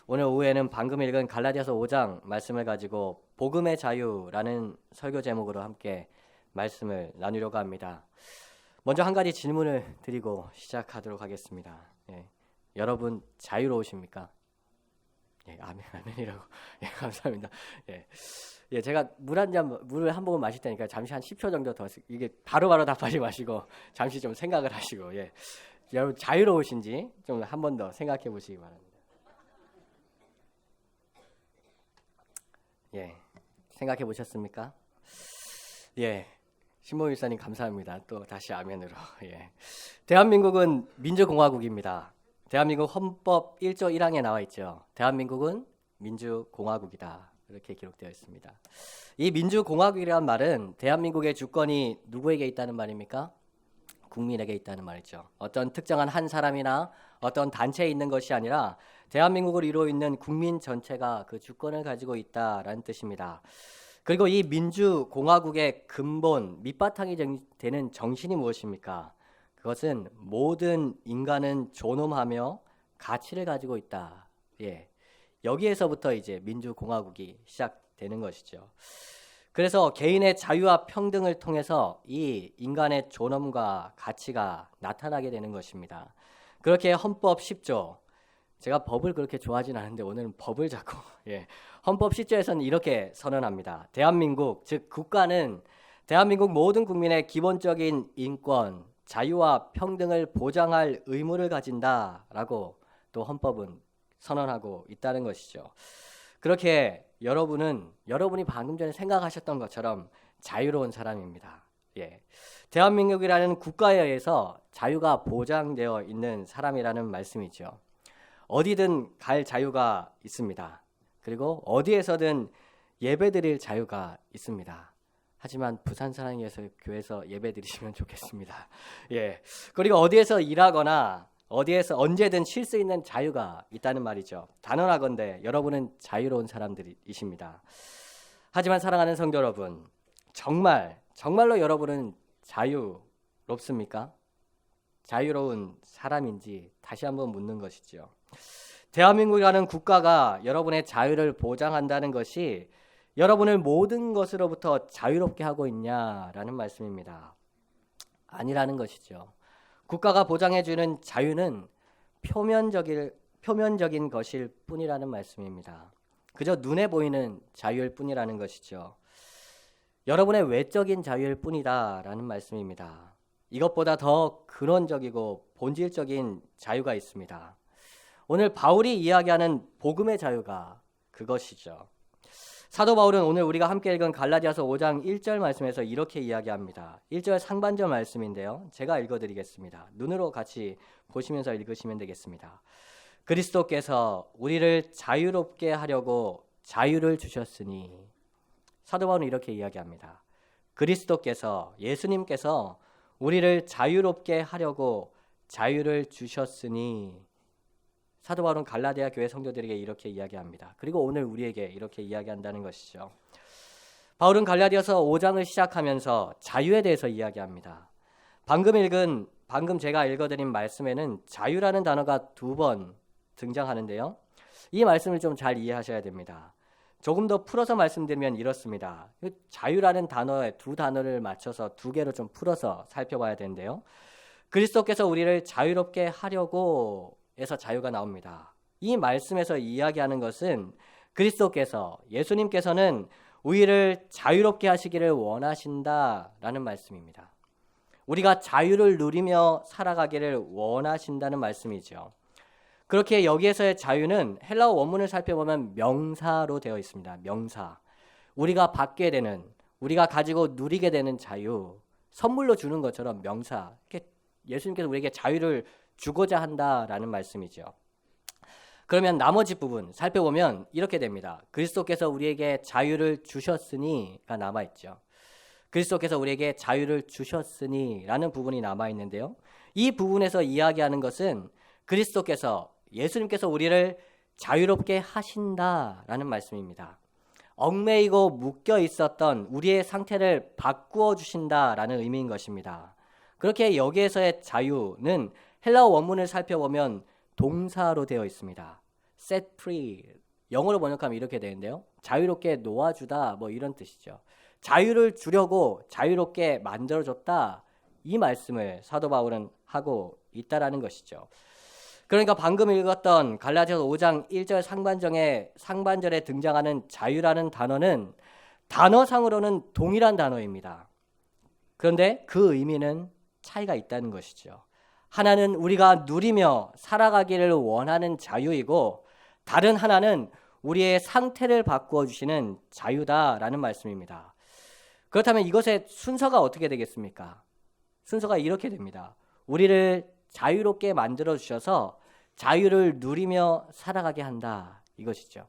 오늘 오후에는 방금 읽은 갈라디아서 5장 말씀을 가지고 복음의 자유라는 설교 제목으로 함께 말씀을 나누려고 합니다. 먼저 한 가지 질문을 드리고 시작하도록 하겠습니다. 여러분 자유로우십니까? 아멘이라고. 감사합니다. 제가 물을 한 모금 마실 테니까 잠시 한 10초 정도 더 이게 바로바로 답하지 마시고 잠시 좀 생각을 하시고 여러분 자유로우신지 좀 한 번 더 생각해 보시기 바랍니다. 생각해 보셨습니까? 신모 일사님 감사합니다. 또 다시 아멘으로. 대한민국은 민주공화국입니다. 대한민국 헌법 1조 1항에 나와 있죠. 대한민국은 민주공화국이다. 이렇게 기록되어 있습니다. 이 민주공화국이라는 말은 대한민국의 주권이 누구에게 있다는 말입니까? 국민에게 있다는 말이죠. 어떤 특정한 한 사람이나 어떤 단체에 있는 것이 아니라 대한민국을 이루어 있는 국민 전체가 그 주권을 가지고 있다라는 뜻입니다. 그리고 이 민주공화국의 근본, 밑바탕이 되는 정신이 무엇입니까? 그것은 모든 인간은 존엄하며 가치를 가지고 있다. 여기에서부터 이제 민주공화국이 시작되는 것이죠. 그래서 개인의 자유와 평등을 통해서 이 인간의 존엄과 가치가 나타나게 되는 것입니다. 그렇게 헌법 10조, 제가 법을 그렇게 좋아하진 않은데 오늘은 법을 자꾸 헌법 10조에서는 이렇게 선언합니다. 대한민국, 즉 국가는 대한민국 모든 국민의 기본적인 인권, 자유와 평등을 보장할 의무를 가진다라고 또 헌법은 선언하고 있다는 것이죠. 그렇게 여러분이 방금 전에 생각하셨던 것처럼 자유로운 사람입니다. 대한민국이라는 국가에 의해서 자유가 보장되어 있는 사람이라는 말씀이죠. 어디든 갈 자유가 있습니다. 그리고 어디에서든 예배드릴 자유가 있습니다. 하지만 부산 사랑예수 교회에서 예배드리시면 좋겠습니다. 그리고 어디에서 일하거나 어디에서 언제든 쉴 수 있는 자유가 있다는 말이죠. 단언하건대 여러분은 자유로운 사람들이십니다. 하지만 사랑하는 성도 여러분, 정말로 여러분은 자유롭습니까? 자유로운 사람인지 다시 한번 묻는 것이죠. 대한민국이라는 국가가 여러분의 자유를 보장한다는 것이 여러분을 모든 것으로부터 자유롭게 하고 있냐라는 말씀입니다. 아니라는 것이죠. 국가가 보장해주는 자유는 표면적인 것일 뿐이라는 말씀입니다. 그저 눈에 보이는 자유일 뿐이라는 것이죠. 여러분의 외적인 자유일 뿐이다라는 말씀입니다. 이것보다 더 근원적이고 본질적인 자유가 있습니다. 오늘 바울이 이야기하는 복음의 자유가 그것이죠. 사도 바울은 오늘 우리가 함께 읽은 갈라디아서 5장 1절 말씀에서 이렇게 이야기합니다. 1절 상반절 말씀인데요. 제가 읽어드리겠습니다. 눈으로 같이 보시면서 읽으시면 되겠습니다. 그리스도께서 우리를 자유롭게 하려고 자유를 주셨으니, 사도 바울은 이렇게 이야기합니다. 그리스도께서, 예수님께서 우리를 자유롭게 하려고 자유를 주셨으니, 사도 바울은 갈라디아 교회 성도들에게 이렇게 이야기합니다. 그리고 오늘 우리에게 이렇게 이야기한다는 것이죠. 바울은 갈라디아서 5장을 시작하면서 자유에 대해서 이야기합니다. 방금 제가 읽어드린 말씀에는 자유라는 단어가 2번 등장하는데요. 이 말씀을 좀 잘 이해하셔야 됩니다. 조금 더 풀어서 말씀드리면 이렇습니다. 자유라는 단어에 2단어를 맞춰서 2개로 좀 풀어서 살펴봐야 되는데요. 그리스도께서 우리를 자유롭게 하려고 에서 자유가 나옵니다. 이 말씀에서 이야기하는 것은 그리스도께서, 예수님께서는 우리를 자유롭게 하시기를 원하신다라는 말씀입니다. 우리가 자유를 누리며 살아가기를 원하신다는 말씀이죠. 그렇게 여기에서의 자유는 헬라어 원문을 살펴보면 명사로 되어 있습니다. 명사. 우리가 받게 되는, 우리가 가지고 누리게 되는 자유, 선물로 주는 것처럼 명사. 이렇게 예수님께서 우리에게 자유를 주고자 한다라는 말씀이죠. 그러면 나머지 부분 살펴보면 이렇게 됩니다. 그리스도께서 우리에게 자유를 주셨으니가 남아있죠. 그리스도께서 우리에게 자유를 주셨으니라는 부분이 남아있는데요. 이 부분에서 이야기하는 것은 그리스도께서, 예수님께서 우리를 자유롭게 하신다라는 말씀입니다. 얽매이고 묶여 있었던 우리의 상태를 바꾸어 주신다라는 의미인 것입니다. 그렇게 여기에서의 자유는 헬라어 원문을 살펴보면 동사로 되어 있습니다. set free. 영어로 번역하면 이렇게 되는데요. 자유롭게 놓아주다 뭐 이런 뜻이죠. 자유를 주려고 자유롭게 만들어줬다. 이 말씀을 사도 바울은 하고 있다라는 것이죠. 그러니까 방금 읽었던 갈라디아서 5장 1절 상반절에 등장하는 자유라는 단어는 단어상으로는 동일한 단어입니다. 그런데 그 의미는 차이가 있다는 것이죠. 하나는 우리가 누리며 살아가기를 원하는 자유이고 다른 하나는 우리의 상태를 바꾸어 주시는 자유다라는 말씀입니다. 그렇다면 이것의 순서가 어떻게 되겠습니까? 순서가 이렇게 됩니다. 우리를 자유롭게 만들어 주셔서 자유를 누리며 살아가게 한다. 이것이죠.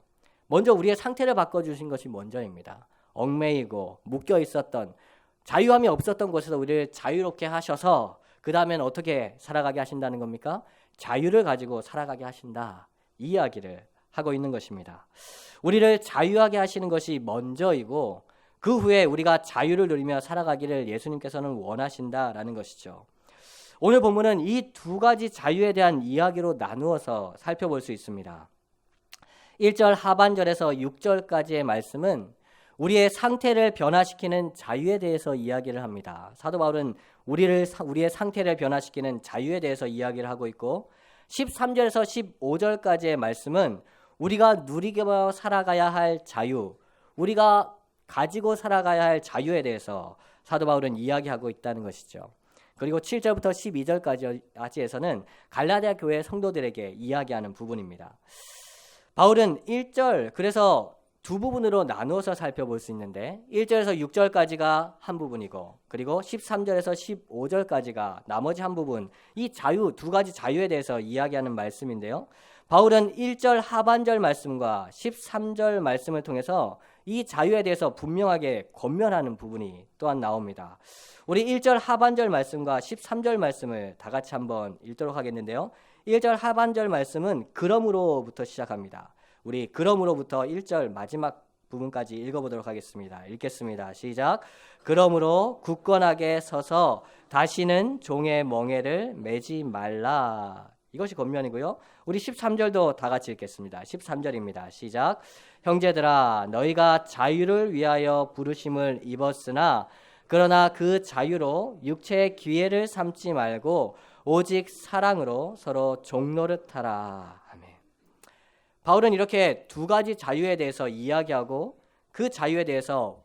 먼저 우리의 상태를 바꿔주신 것이 먼저입니다. 얽매이고 묶여 있었던 자유함이 없었던 곳에서 우리를 자유롭게 하셔서 그 다음엔 어떻게 살아가게 하신다는 겁니까? 자유를 가지고 살아가게 하신다. 이 이야기를 하고 있는 것입니다. 우리를 자유하게 하시는 것이 먼저이고 그 후에 우리가 자유를 누리며 살아가기를 예수님께서는 원하신다라는 것이죠. 오늘 본문은 이 두 가지 자유에 대한 이야기로 나누어서 살펴볼 수 있습니다. 1절 하반절에서 6절까지의 말씀은 우리의 상태를 변화시키는 자유에 대해서 이야기를 합니다. 사도 바울은 우리의 상태를 변화시키는 자유에 대해서 이야기를 하고 있고 13절에서 15절까지의 말씀은 우리가 누리며 살아가야 할 자유, 우리가 가지고 살아가야 할 자유에 대해서 사도 바울은 이야기하고 있다는 것이죠. 그리고 7절부터 12절까지에서는 갈라디아 교회 성도들에게 이야기하는 부분입니다. 바울은 1절, 그래서 두 부분으로 나누어서 살펴볼 수 있는데 1절에서 6절까지가 한 부분이고 그리고 13절에서 15절까지가 나머지 한 부분, 이 자유, 두 가지 자유에 대해서 이야기하는 말씀인데요. 바울은 1절 하반절 말씀과 13절 말씀을 통해서 이 자유에 대해서 분명하게 권면하는 부분이 또한 나옵니다. 우리 1절 하반절 말씀과 13절 말씀을 다 같이 한번 읽도록 하겠는데요. 1절 하반절 말씀은 그러므로부터 시작합니다. 우리 그러므로부터 1절 마지막 부분까지 읽어보도록 하겠습니다. 읽겠습니다. 시작. 그러므로 굳건하게 서서 다시는 종의 멍에를 매지 말라. 이것이 권면이고요. 우리 13절도 다 같이 읽겠습니다. 13절입니다. 시작. 형제들아 너희가 자유를 위하여 부르심을 입었으나 그러나 그 자유로 육체의 기회를 삼지 말고 오직 사랑으로 서로 종노릇하라. 아멘. 바울은 이렇게 두 가지 자유에 대해서 이야기하고 그 자유에 대해서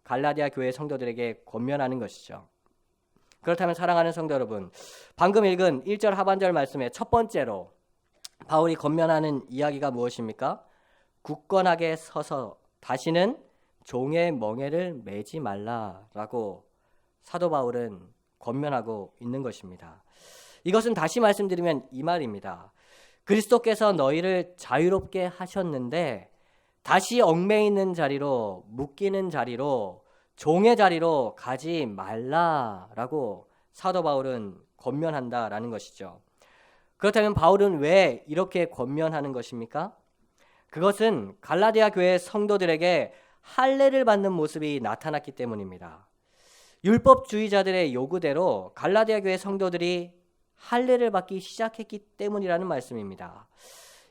갈라디아 교회 성도들에게 권면하는 것이죠. 그렇다면 사랑하는 성도 여러분, 방금 읽은 1절 하반절 말씀의 첫 번째로 바울이 권면하는 이야기가 무엇입니까? 굳건하게 서서 다시는 종의 멍에를 매지 말라라고 사도 바울은 권면하고 있는 것입니다. 이것은 다시 말씀드리면 이 말입니다. 그리스도께서 너희를 자유롭게 하셨는데 다시 얽매이는 있는 자리로, 묶이는 자리로, 종의 자리로 가지 말라라고 사도 바울은 권면한다라는 것이죠. 그렇다면 바울은 왜 이렇게 권면하는 것입니까? 그것은 갈라디아 교회 성도들에게 할례를 받는 모습이 나타났기 때문입니다. 율법주의자들의 요구대로 갈라디아 교회 성도들이 할례를 받기 시작했기 때문이라는 말씀입니다.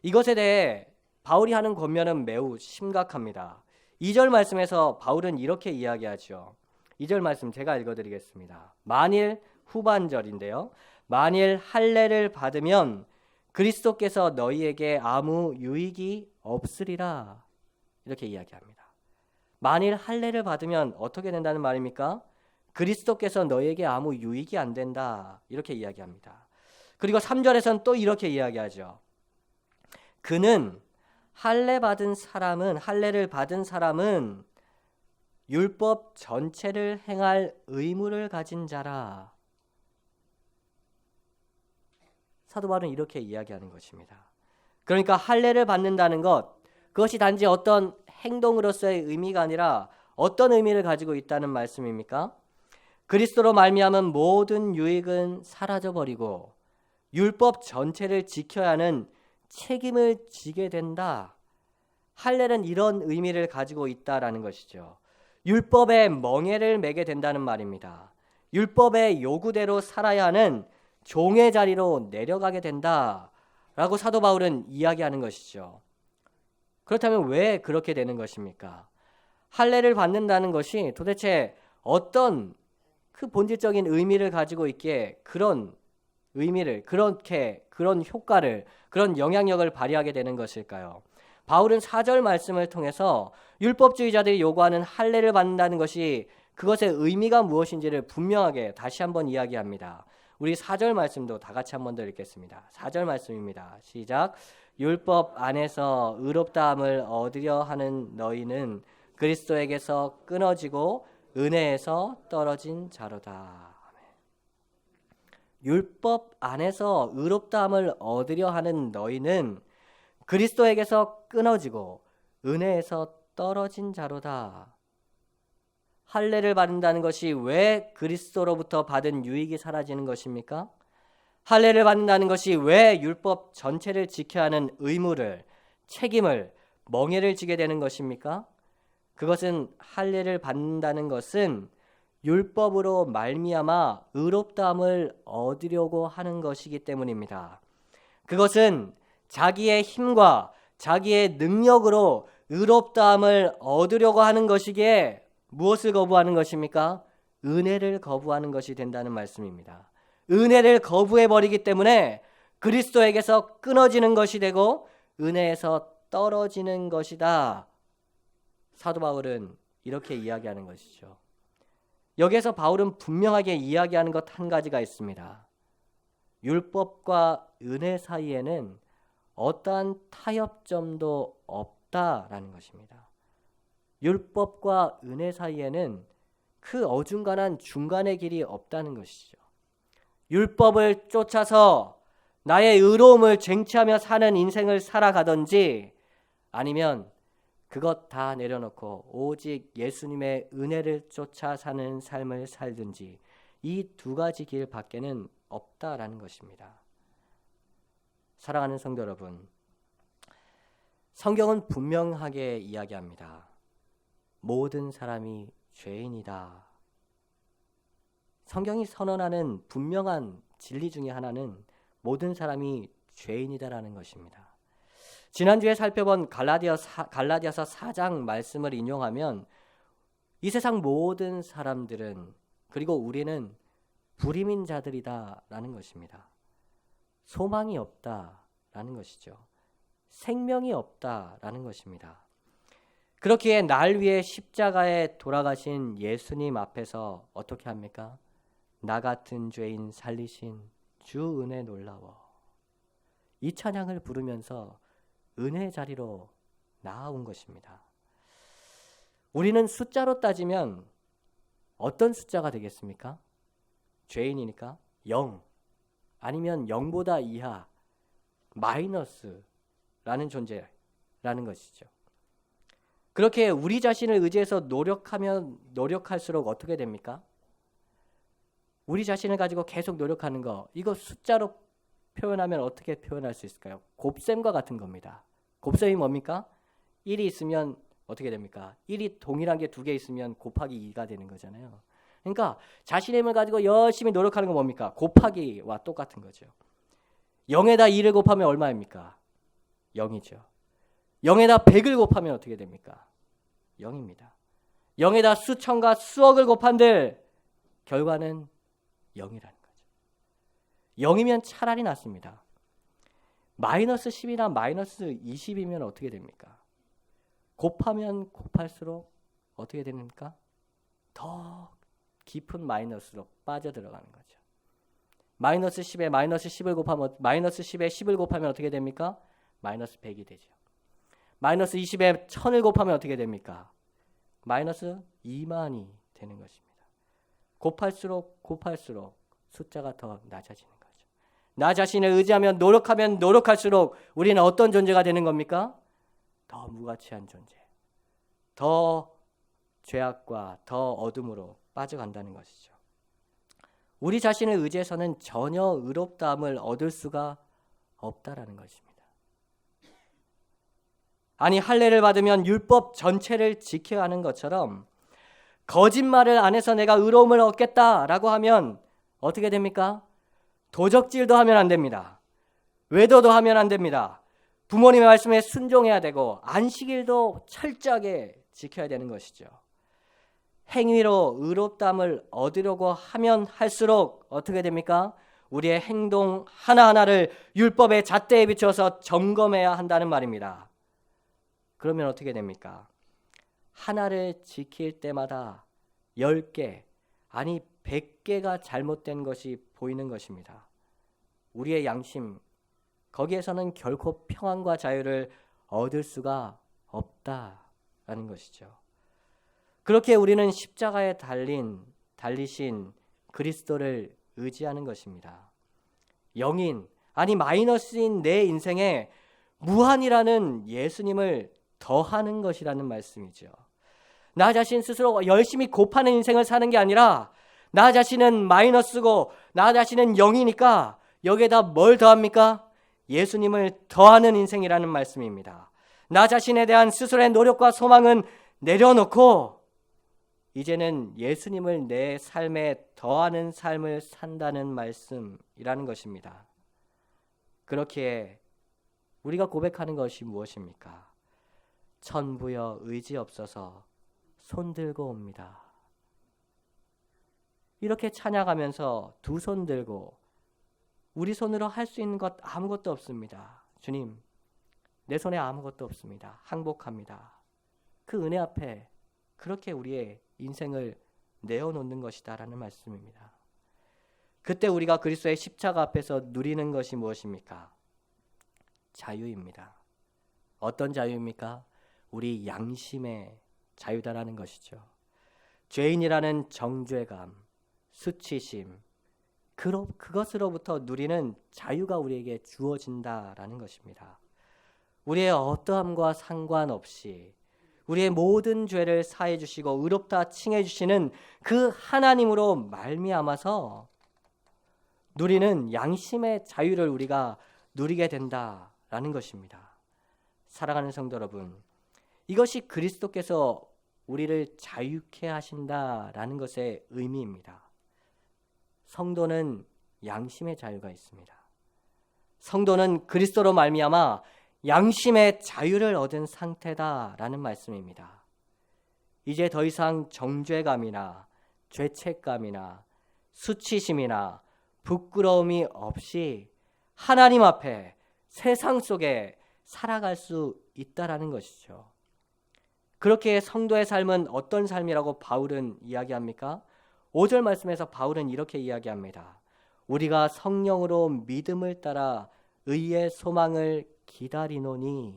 이것에 대해 바울이 하는 권면은 매우 심각합니다. 2절 말씀에서 바울은 이렇게 이야기하죠. 2절 말씀 제가 읽어드리겠습니다. 만일 후반절인데요. 만일 할례를 받으면 그리스도께서 너희에게 아무 유익이 없으리라. 이렇게 이야기합니다. 만일 할례를 받으면 어떻게 된다는 말입니까? 그리스도께서 너희에게 아무 유익이 안 된다. 이렇게 이야기합니다. 그리고 3절에서는 또 이렇게 이야기하죠. 그는 할례를 받은 사람은 율법 전체를 행할 의무를 가진 자라. 사도 바울은 이렇게 이야기하는 것입니다. 그러니까 할례를 받는다는 것, 그것이 단지 어떤 행동으로서의 의미가 아니라 어떤 의미를 가지고 있다는 말씀입니까? 그리스도로 말미암은 모든 유익은 사라져버리고 율법 전체를 지켜야 하는 책임을 지게 된다. 할례는 이런 의미를 가지고 있다라는 것이죠. 율법의 멍에를 매게 된다는 말입니다. 율법의 요구대로 살아야 하는 종의 자리로 내려가게 된다라고 사도 바울은 이야기하는 것이죠. 그렇다면 왜 그렇게 되는 것입니까? 할례를 받는다는 것이 도대체 어떤 그 본질적인 의미를 가지고 있기에 그런 의미를, 그런 효과를, 그런 영향력을 발휘하게 되는 것일까요? 바울은 4절 말씀을 통해서 율법주의자들이 요구하는 할례를 받는다는 것이 그것의 의미가 무엇인지를 분명하게 다시 한번 이야기합니다. 우리 4절 말씀도 다 같이 한번 더 읽겠습니다. 4절 말씀입니다. 시작. 율법 안에서 의롭다함을 얻으려 하는 너희는 그리스도에게서 끊어지고 은혜에서 떨어진 자로다. 율법 안에서 의롭다함을 얻으려 하는 너희는 그리스도에게서 끊어지고 은혜에서 떨어진 자로다. 할례를 받는다는 것이 왜 그리스도로부터 받은 유익이 사라지는 것입니까? 할례를 받는다는 것이 왜 율법 전체를 지켜야 하는 의무를, 책임을, 멍에를 지게 되는 것입니까? 그것은 할례를 받는다는 것은 율법으로 말미암아 의롭다함을 얻으려고 하는 것이기 때문입니다. 그것은 자기의 힘과 자기의 능력으로 의롭다함을 얻으려고 하는 것이기에 무엇을 거부하는 것입니까? 은혜를 거부하는 것이 된다는 말씀입니다. 은혜를 거부해버리기 때문에 그리스도에게서 끊어지는 것이 되고 은혜에서 떨어지는 것이다. 사도 바울은 이렇게 이야기하는 것이죠. 여기에서 바울은 분명하게 이야기하는 것 한 가지가 있습니다. 율법과 은혜 사이에는 어떠한 타협점도 없다라는 것입니다. 율법과 은혜 사이에는 그 어중간한 중간의 길이 없다는 것이죠. 율법을 쫓아서 나의 의로움을 쟁취하며 사는 인생을 살아가든지 아니면 그것 다 내려놓고 오직 예수님의 은혜를 쫓아 사는 삶을 살든지 이 두 가지 길 밖에는 없다라는 것입니다. 사랑하는 성도 여러분, 성경은 분명하게 이야기합니다. 모든 사람이 죄인이다. 성경이 선언하는 분명한 진리 중에 하나는 모든 사람이 죄인이다라는 것입니다. 지난주에 살펴본 갈라디아서 4장 말씀을 인용하면 이 세상 모든 사람들은 그리고 우리는 불임인 자들이다라는 것입니다. 소망이 없다라는 것이죠. 생명이 없다라는 것입니다. 그렇기에 날 위해 십자가에 돌아가신 예수님 앞에서 어떻게 합니까? 나 같은 죄인 살리신 주 은혜 놀라워. 이 찬양을 부르면서 은혜의 자리로 나아온 것입니다. 우리는 숫자로 따지면 어떤 숫자가 되겠습니까? 죄인이니까 0 아니면 0보다 이하 마이너스라는 존재라는 것이죠. 그렇게 우리 자신을 의지해서 노력할수록 어떻게 됩니까? 우리 자신을 가지고 계속 노력하는 거, 이거 숫자로 표현하면 어떻게 표현할 수 있을까요? 곱셈과 같은 겁니다. 곱셈이 뭡니까? 1이 있으면 어떻게 됩니까? 1이 동일한 게 2개 있으면 곱하기 2가 되는 거잖아요. 그러니까 자신의 힘을 가지고 열심히 노력하는 건 뭡니까? 곱하기와 똑같은 거죠. 0에다 2를 곱하면 얼마입니까? 0이죠. 0에다 100을 곱하면 어떻게 됩니까? 0입니다. 0에다 수천과 수억을 곱한들 결과는 0이라는 거죠. 0이면 차라리 낫습니다. 마이너스 10이나 마이너스 20이면 어떻게 됩니까? 곱하면 곱할수록 어떻게 됩니까? 더 깊은 마이너스로 빠져들어가는 거죠. 마이너스 10에 마이너스 10을 곱하면 마이너스 10에 10을 곱하면 어떻게 됩니까? 마이너스 100이 되죠. 마이너스 20에 1000을 곱하면 어떻게 됩니까? 마이너스 2만이 되는 것입니다. 곱할수록 숫자가 더 낮아지는 거죠. 나 자신을 의지하면 노력하면 노력할수록 우리는 어떤 존재가 되는 겁니까? 더 무가치한 존재, 더 죄악과 더 어둠으로 빠져간다는 것이죠. 우리 자신을 의지해서는 전혀 의롭다함을 얻을 수가 없다라는 것입니다. 아니, 할례를 받으면 율법 전체를 지켜야 하는 것처럼 거짓말을 안 해서 내가 의로움을 얻겠다라고 하면 어떻게 됩니까? 도적질도 하면 안 됩니다. 외도도 하면 안 됩니다. 부모님의 말씀에 순종해야 되고 안식일도 철저하게 지켜야 되는 것이죠. 행위로 의롭다함을 얻으려고 하면 할수록 어떻게 됩니까? 우리의 행동 하나하나를 율법의 잣대에 비춰서 점검해야 한다는 말입니다. 그러면 어떻게 됩니까? 하나를 지킬 때마다 10개, 아니 100개가 잘못된 것이 보이는 것입니다. 우리의 양심, 거기에서는 결코 평안과 자유를 얻을 수가 없다라는 것이죠. 그렇게 우리는 십자가에 달리신 그리스도를 의지하는 것입니다. 영인, 아니 마이너스인 내 인생에 무한이라는 예수님을 더하는 것이라는 말씀이죠. 나 자신 스스로 열심히 곱하는 인생을 사는 게 아니라 나 자신은 마이너스고 나 자신은 영이니까 여기에다 뭘 더합니까? 예수님을 더하는 인생이라는 말씀입니다. 나 자신에 대한 스스로의 노력과 소망은 내려놓고 이제는 예수님을 내 삶에 더하는 삶을 산다는 말씀이라는 것입니다. 그렇기에 우리가 고백하는 것이 무엇입니까? 천부여 의지 없어서 손들고 옵니다. 이렇게 찬양하면서 두 손 들고 우리 손으로 할 수 있는 것 아무것도 없습니다. 주님, 내 손에 아무것도 없습니다. 항복합니다. 그 은혜 앞에 그렇게 우리의 인생을 내어놓는 것이다 라는 말씀입니다. 그때 우리가 그리스도의 십자가 앞에서 누리는 것이 무엇입니까? 자유입니다. 어떤 자유입니까? 우리 양심의 자유다라는 것이죠. 죄인이라는 정죄감, 수치심, 그것으로부터 누리는 자유가 우리에게 주어진다라는 것입니다. 우리의 어떠함과 상관없이 우리의 모든 죄를 사해 주시고 의롭다 칭해 주시는 그 하나님으로 말미암아서 누리는 양심의 자유를 우리가 누리게 된다라는 것입니다. 사랑하는 성도 여러분, 이것이 그리스도께서 우리를 자유케 하신다라는 것의 의미입니다. 성도는 양심의 자유가 있습니다. 성도는 그리스도로 말미암아 양심의 자유를 얻은 상태다라는 말씀입니다. 이제 더 이상 정죄감이나 죄책감이나 수치심이나 부끄러움이 없이 하나님 앞에 세상 속에 살아갈 수 있다라는 것이죠. 그렇게 성도의 삶은 어떤 삶이라고 바울은 이야기합니까? 5절 말씀에서 바울은 이렇게 이야기합니다. 우리가 성령으로 믿음을 따라 의의 소망을 기다리노니,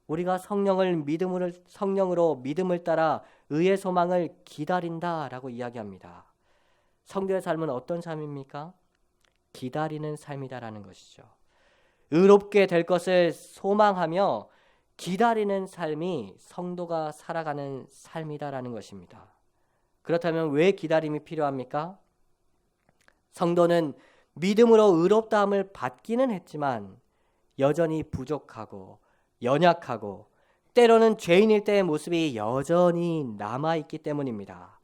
우리가 성령으로 믿음을 따라 의의 소망을 기다린다라고 이야기합니다. 성도의 삶은 어떤 삶입니까? 기다리는 삶이다라는 것이죠. 의롭게 될 것을 소망하며 기다리는 삶이 성도가 살아가는 삶이다라는 것입니다. 그렇다면 왜 기다림이 필요합니까? 성도는 믿음으로 의롭다함을 받기는 했지만 여전히 부족하고 연약하고 때로는 죄인일 때의 모습이 여전히 남아있기 때문입니다.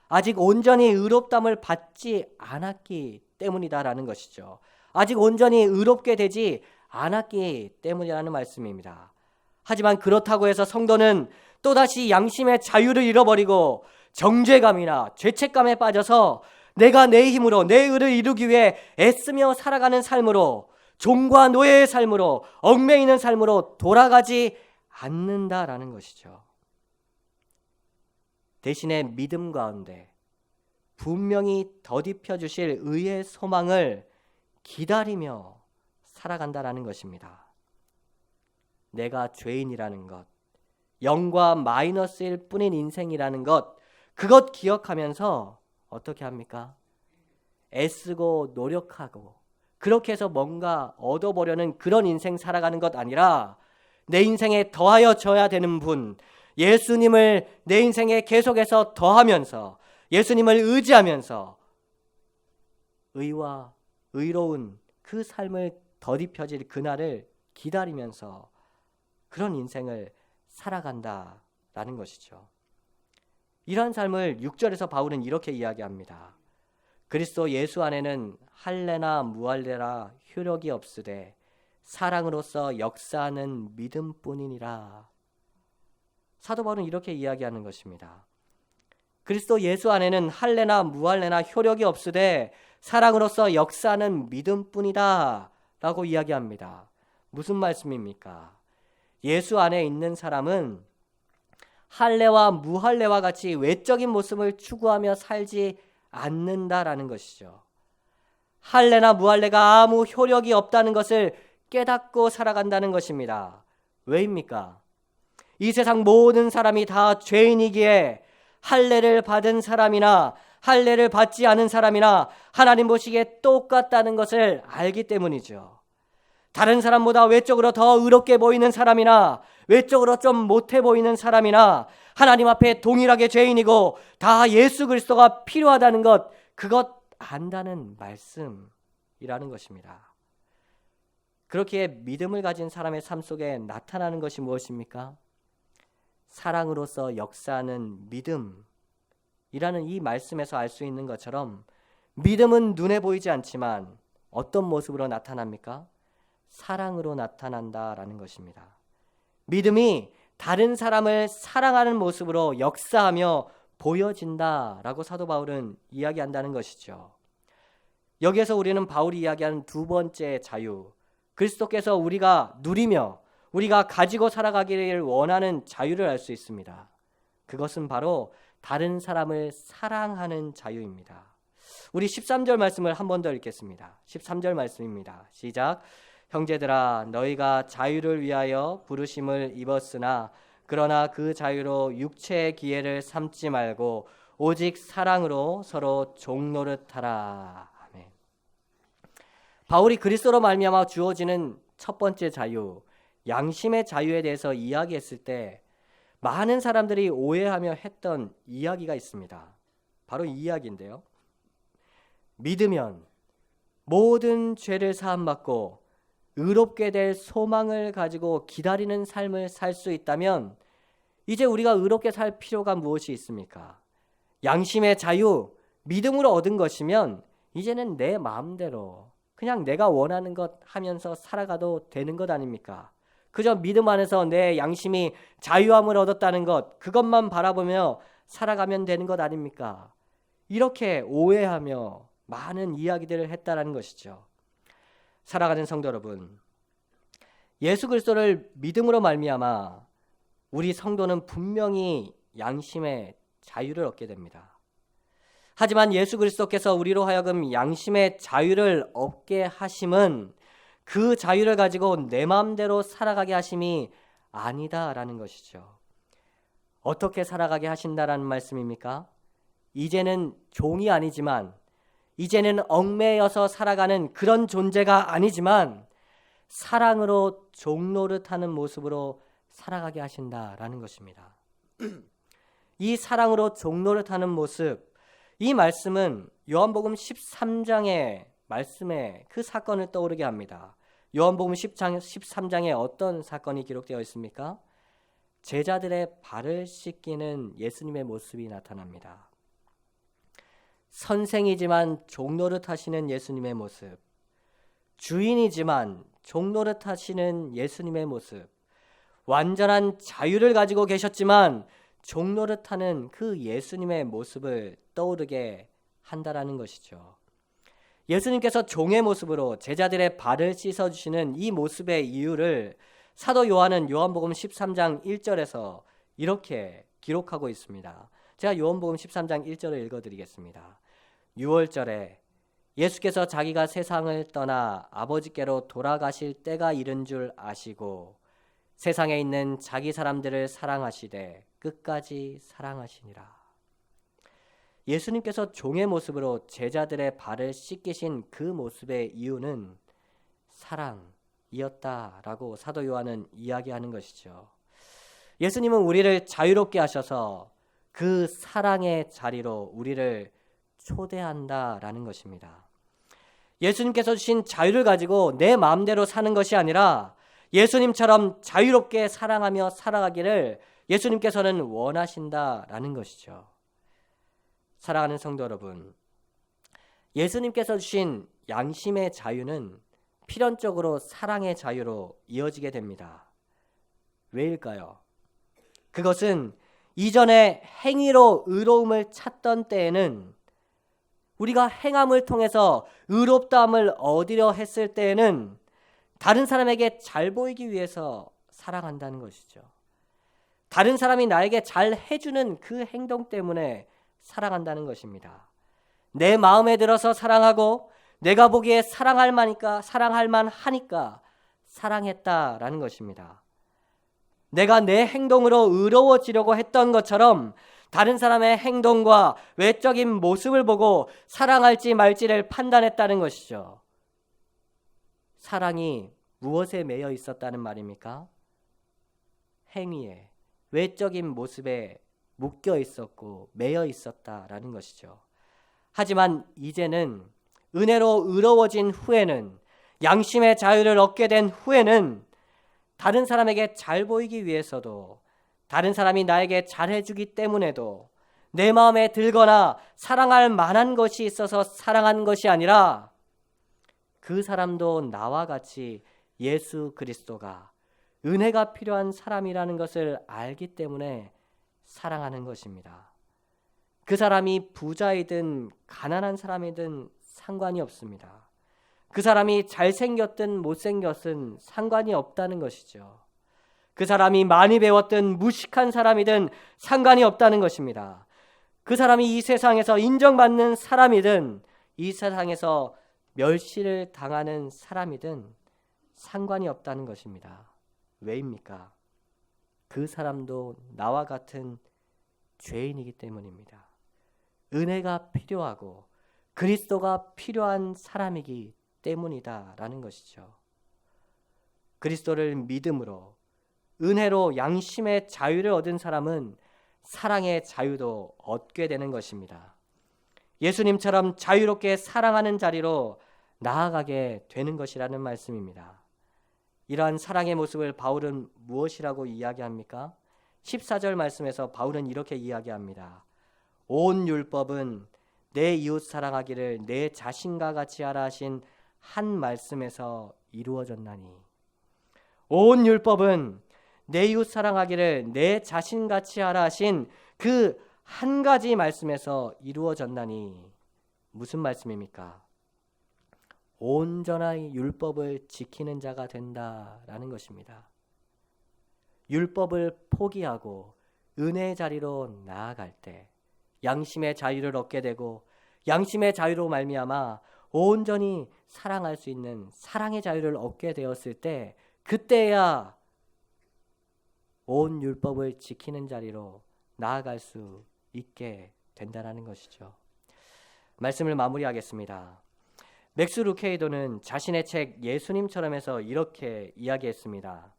아직 온전히 의롭다함을 받지 않았기 때문이다라는 것이죠. 아직 온전히 의롭게 되지 않았기 때문이라는 말씀입니다. 하지만 그렇다고 해서 성도는 또다시 양심의 자유를 잃어버리고 정죄감이나 죄책감에 빠져서 내가 내 힘으로 내 의를 이루기 위해 애쓰며 살아가는 삶으로, 종과 노예의 삶으로, 얽매이는 삶으로 돌아가지 않는다라는 것이죠. 대신에 믿음 가운데 분명히 더딥혀 주실 의의 소망을 기다리며 살아간다라는 것입니다. 내가 죄인이라는 것, 0과 마이너스일 뿐인 인생이라는 것, 그것 기억하면서 어떻게 합니까? 애쓰고 노력하고 그렇게 해서 뭔가 얻어보려는 그런 인생 살아가는 것 아니라 내 인생에 더하여 줘야 되는 분, 예수님을 내 인생에 계속해서 더하면서 예수님을 의지하면서 의와 의로운 그 삶을 더딥혀질 그날을 기다리면서 그런 인생을 살아간다라는 것이죠. 이러한 삶을 6절에서 바울은 이렇게 이야기합니다. 그리스도 예수 안에는 할례나 무할례라 효력이 없으되 사랑으로서 역사하는 믿음뿐이니라. 사도 바울은 이렇게 이야기하는 것입니다. 그리스도 예수 안에는 할례나 무할례나 효력이 없으되 사랑으로서 역사하는 믿음뿐이다 라고 이야기합니다. 무슨 말씀입니까? 예수 안에 있는 사람은 할례와 무할례와 같이 외적인 모습을 추구하며 살지 않는다라는 것이죠. 할례나 무할례가 아무 효력이 없다는 것을 깨닫고 살아간다는 것입니다. 왜입니까? 이 세상 모든 사람이 다 죄인이기에 할례를 받은 사람이나 할례를 받지 않은 사람이나 하나님 보시기에 똑같다는 것을 알기 때문이죠. 다른 사람보다 외적으로 더 의롭게 보이는 사람이나 외적으로 좀 못해 보이는 사람이나 하나님 앞에 동일하게 죄인이고 다 예수 그리스도가 필요하다는 것, 그것 안다는 말씀이라는 것입니다. 그렇기에 믿음을 가진 사람의 삶 속에 나타나는 것이 무엇입니까? 사랑으로서 역사하는 믿음이라는 이 말씀에서 알 수 있는 것처럼 믿음은 눈에 보이지 않지만 어떤 모습으로 나타납니까? 사랑으로 나타난다라는 것입니다. 믿음이 다른 사람을 사랑하는 모습으로 역사하며 보여진다라고 사도 바울은 이야기한다는 것이죠. 여기에서 우리는 바울이 이야기하는 두 번째 자유, 그리스도께서 우리가 누리며 우리가 가지고 살아가기를 원하는 자유를 알 수 있습니다. 그것은 바로 다른 사람을 사랑하는 자유입니다. 우리 13절 말씀을 한 번 더 읽겠습니다. 13절 말씀입니다. 시작. 형제들아 너희가 자유를 위하여 부르심을 입었으나 그러나 그 자유로 육체의 기회를 삼지 말고 오직 사랑으로 서로 종노릇하라. 아멘. 바울이 그리스도로 말미암아 주어지는 첫 번째 자유, 양심의 자유에 대해서 이야기했을 때 많은 사람들이 오해하며 했던 이야기가 있습니다. 바로 이 이야기인데요. 믿으면 모든 죄를 사함받고 의롭게 될 소망을 가지고 기다리는 삶을 살 수 있다면 이제 우리가 의롭게 살 필요가 무엇이 있습니까? 양심의 자유, 믿음으로 얻은 것이면 이제는 내 마음대로 그냥 내가 원하는 것 하면서 살아가도 되는 것 아닙니까? 그저 믿음 안에서 내 양심이 자유함을 얻었다는 것, 그것만 바라보며 살아가면 되는 것 아닙니까? 이렇게 오해하며 많은 이야기들을 했다라는 것이죠. 살아가는 성도 여러분, 예수 그리스도를 믿음으로 말미암아 우리 성도는 분명히 양심의 자유를 얻게 됩니다. 하지만 예수 그리스도께서 우리로 하여금 양심의 자유를 얻게 하심은 그 자유를 가지고 내 마음대로 살아가게 하심이 아니다라는 것이죠. 어떻게 살아가게 하신다라는 말씀입니까? 이제는 종이 아니지만, 이제는 얽매여서 살아가는 그런 존재가 아니지만 사랑으로 종노릇하는 모습으로 살아가게 하신다라는 것입니다. 이 사랑으로 종노릇하는 모습, 이 말씀은 요한복음 13장의 말씀에 그 사건을 떠오르게 합니다. 요한복음 13장에 어떤 사건이 기록되어 있습니까? 제자들의 발을 씻기는 예수님의 모습이 나타납니다. 선생이지만 종노릇 하시는 예수님의 모습, 주인이지만 종노릇 하시는 예수님의 모습, 완전한 자유를 가지고 계셨지만 종노릇하는 그 예수님의 모습을 떠오르게 한다라는 것이죠. 예수님께서 종의 모습으로 제자들의 발을 씻어주시는 이 모습의 이유를 사도 요한은 요한복음 13장 1절에서 이렇게 기록하고 있습니다. 제가 요한복음 13장 1절을 읽어드리겠습니다. 6월절에 예수께서 자기가 세상을 떠나 아버지께로 돌아가실 때가 이른 줄 아시고 세상에 있는 자기 사람들을 사랑하시되 끝까지 사랑하시니라. 예수님께서 종의 모습으로 제자들의 발을 씻기신 그 모습의 이유는 사랑이었다라고 사도 요한은 이야기하는 것이죠. 예수님은 우리를 자유롭게 하셔서 그 사랑의 자리로 우리를 초대한다라는 것입니다. 예수님께서 주신 자유를 가지고 내 마음대로 사는 것이 아니라 예수님처럼 자유롭게 사랑하며 살아가기를 예수님께서는 원하신다라는 것이죠. 사랑하는 성도 여러분, 예수님께서 주신 양심의 자유는 필연적으로 사랑의 자유로 이어지게 됩니다. 왜일까요? 그것은 이전에 행위로 의로움을 찾던 때에는, 우리가 행함을 통해서 의롭다함을 얻으려 했을 때에는 다른 사람에게 잘 보이기 위해서 사랑한다는 것이죠. 다른 사람이 나에게 잘 해주는 그 행동 때문에 사랑한다는 것입니다. 내 마음에 들어서 사랑하고 내가 보기에 사랑할 만하니까 사랑했다라는 것입니다. 내가 내 행동으로 의로워지려고 했던 것처럼 다른 사람의 행동과 외적인 모습을 보고 사랑할지 말지를 판단했다는 것이죠. 사랑이 무엇에 매여 있었다는 말입니까? 행위에, 외적인 모습에 묶여 있었고 매여 있었다라는 것이죠. 하지만 이제는 은혜로 의로워진 후에는, 양심의 자유를 얻게 된 후에는 다른 사람에게 잘 보이기 위해서도, 다른 사람이 나에게 잘해주기 때문에도 내 마음에 들거나 사랑할 만한 것이 있어서 사랑한 것이 아니라 그 사람도 나와 같이 예수 그리스도가 은혜가 필요한 사람이라는 것을 알기 때문에 사랑하는 것입니다. 그 사람이 부자이든 가난한 사람이든 상관이 없습니다. 그 사람이 잘생겼든 못생겼든 상관이 없다는 것이죠. 그 사람이 많이 배웠든 무식한 사람이든 상관이 없다는 것입니다. 그 사람이 이 세상에서 인정받는 사람이든 이 세상에서 멸시를 당하는 사람이든 상관이 없다는 것입니다. 왜입니까? 그 사람도 나와 같은 죄인이기 때문입니다. 은혜가 필요하고 그리스도가 필요한 사람이기 때문이다라는 것이죠. 그리스도를 믿음으로 은혜로 양심의 자유를 얻은 사람은 사랑의 자유도 얻게 되는 것입니다. 예수님처럼 자유롭게 사랑하는 자리로 나아가게 되는 것이라는 말씀입니다. 이러한 사랑의 모습을 바울은 무엇이라고 이야기합니까? 14절 말씀에서 바울은 이렇게 이야기합니다. 온 율법은 내 이웃 사랑하기를 내 자신과 같이 하라 하신 한 말씀에서 이루어졌나니. 온 율법은 내 이웃 사랑하기를 내 자신같이 하라 하신 그 한 가지 말씀에서 이루어졌나니. 무슨 말씀입니까? 온전한 율법을 지키는 자가 된다라는 것입니다. 율법을 포기하고 은혜의 자리로 나아갈 때 양심의 자유를 얻게 되고, 양심의 자유로 말미암아 온전히 사랑할 수 있는 사랑의 자유를 얻게 되었을 때, 그때야 온 율법을 지키는 자리로 나아갈 수 있게 된다는 것이죠. 말씀을 마무리하겠습니다. 맥스 루케이도는 자신의 책 예수님처럼에서 이렇게 이야기했습니다.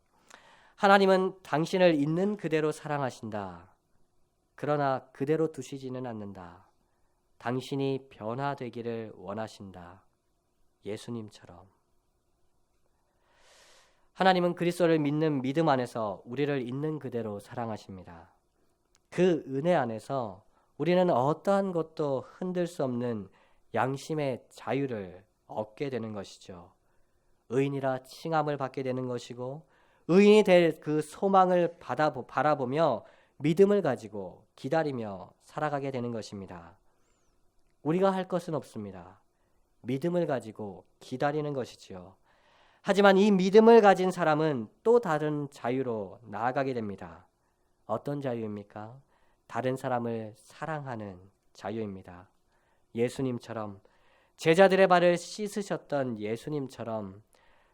하나님은 당신을 있는 그대로 사랑하신다. 그러나 그대로 두시지는 않는다. 당신이 변화되기를 원하신다. 예수님처럼. 하나님은 그리스도를 믿는 믿음 안에서 우리를 있는 그대로 사랑하십니다. 그 은혜 안에서 우리는 어떠한 것도 흔들 수 없는 양심의 자유를 얻게 되는 것이죠. 의인이라 칭함을 받게 되는 것이고, 의인이 될 그 소망을 바라보며 믿음을 가지고 기다리며 살아가게 되는 것입니다. 우리가 할 것은 없습니다. 믿음을 가지고 기다리는 것이지요. 하지만 이 믿음을 가진 사람은 또 다른 자유로 나아가게 됩니다. 어떤 자유입니까? 다른 사람을 사랑하는 자유입니다. 예수님처럼, 제자들의 발을 씻으셨던 예수님처럼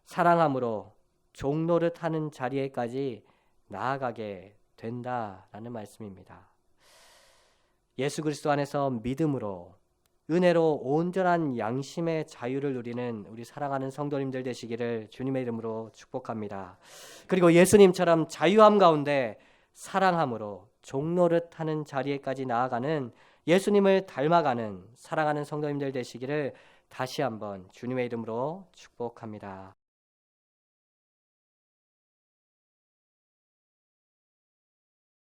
사랑함으로 종노릇 하는 자리에까지 나아가게 된다라는 말씀입니다. 예수 그리스도 안에서 믿음으로 은혜로 온전한 양심의 자유를 누리는 우리 사랑하는 성도님들 되시기를 주님의 이름으로 축복합니다. 그리고 예수님처럼 자유함 가운데 사랑함으로 종노릇 하는 자리에까지 나아가는, 예수님을 닮아가는 사랑하는 성도님들 되시기를 다시 한번 주님의 이름으로 축복합니다.